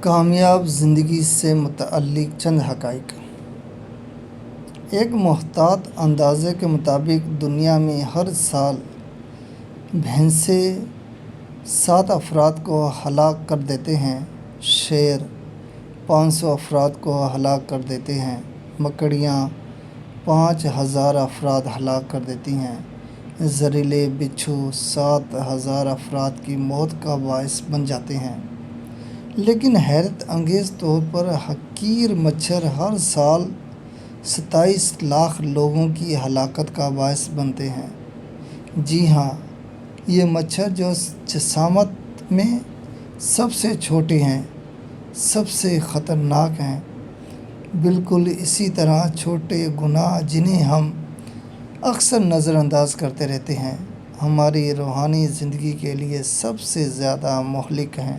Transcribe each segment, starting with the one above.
کامیاب زندگی سے متعلق چند حقائق۔ ایک محتاط اندازے کے مطابق دنیا میں ہر سال بھینسیں 7 افراد کو ہلاک کر دیتے ہیں، شیر 500 افراد کو ہلاک کر دیتے ہیں، مکڑیاں 5000 افراد ہلاک کر دیتی ہیں، زہریلے بچھو 7000 افراد کی موت کا باعث بن جاتے ہیں۔ لیکن حیرت انگیز طور پر حقیر مچھر ہر سال 27 لاکھ لوگوں کی ہلاکت کا باعث بنتے ہیں۔ جی ہاں، یہ مچھر جو جسامت میں سب سے چھوٹے ہیں، سب سے خطرناک ہیں۔ بالکل اسی طرح چھوٹے گناہ جنہیں ہم اکثر نظر انداز کرتے رہتے ہیں، ہماری روحانی زندگی کے لیے سب سے زیادہ مہلک ہیں۔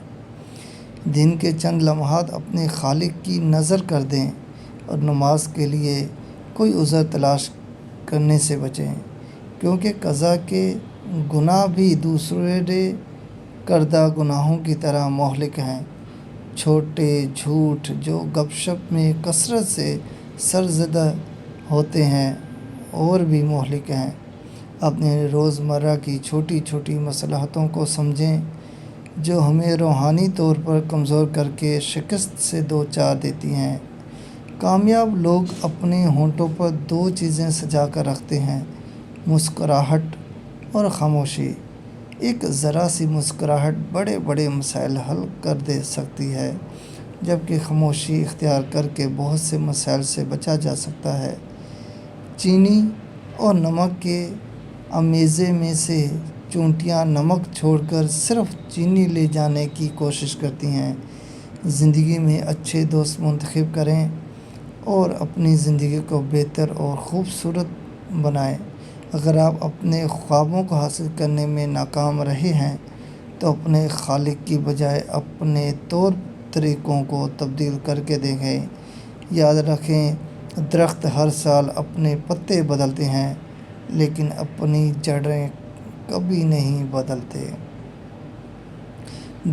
دن کے چند لمحات اپنے خالق کی نذر کر دیں اور نماز کے لیے کوئی عذر تلاش کرنے سے بچیں، کیونکہ قضا کے گناہ بھی دوسرے کردہ گناہوں کی طرح مہلک ہیں۔ چھوٹے جھوٹ جو گپ شپ میں کثرت سے سرزدہ ہوتے ہیں اور بھی مہلک ہیں۔ اپنے روزمرہ کی چھوٹی چھوٹی مصلحتوں کو سمجھیں جو ہمیں روحانی طور پر کمزور کر کے شکست سے دوچار دیتی ہیں۔ کامیاب لوگ اپنے ہونٹوں پر 2 چیزیں سجا کر رکھتے ہیں: مسکراہٹ اور خاموشی۔ ایک ذرا سی مسکراہٹ بڑے بڑے مسائل حل کر دے سکتی ہے، جبکہ خاموشی اختیار کر کے بہت سے مسائل سے بچا جا سکتا ہے۔ چینی اور نمک کے امیزے میں سے چونٹیاں نمک چھوڑ کر صرف چینی لے جانے کی کوشش کرتی ہیں۔ زندگی میں اچھے دوست منتخب کریں اور اپنی زندگی کو بہتر اور خوبصورت بنائیں۔ اگر آپ اپنے خوابوں کو حاصل کرنے میں ناکام رہے ہیں تو اپنے خالق کی بجائے اپنے طور طریقوں کو تبدیل کر کے دیکھیں۔ یاد رکھیں، درخت ہر سال اپنے پتے بدلتے ہیں، لیکن اپنی جڑیں کبھی نہیں بدلتے۔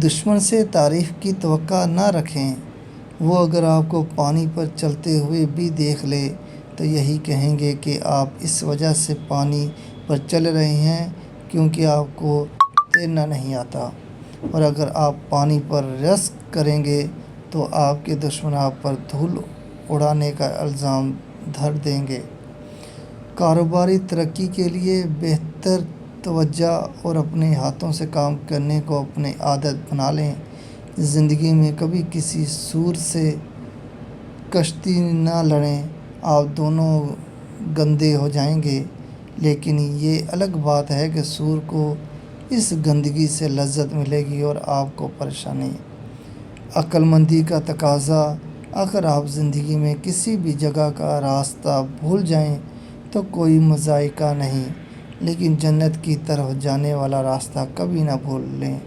دشمن سے تعریف کی توقع نہ رکھیں۔ وہ اگر آپ کو پانی پر چلتے ہوئے بھی دیکھ لیں تو یہی کہیں گے کہ آپ اس وجہ سے پانی پر چل رہے ہیں کیونکہ آپ کو تیرنا نہیں آتا، اور اگر آپ پانی پر رشک کریں گے تو آپ کے دشمن آپ پر دھول اڑانے کا الزام دھر دیں گے۔ کاروباری ترقی کے لیے بہتر توجہ اور اپنے ہاتھوں سے کام کرنے کو اپنی عادت بنا لیں۔ زندگی میں کبھی کسی سور سے کشتی نہ لڑیں، آپ دونوں گندے ہو جائیں گے، لیکن یہ الگ بات ہے کہ سور کو اس گندگی سے لذت ملے گی اور آپ کو پریشانی۔ عقل مندی کا تقاضا: اگر آپ زندگی میں کسی بھی جگہ کا راستہ بھول جائیں تو کوئی مضائقہ نہیں، لیکن جنت کی طرف جانے والا راستہ کبھی نہ بھولیں۔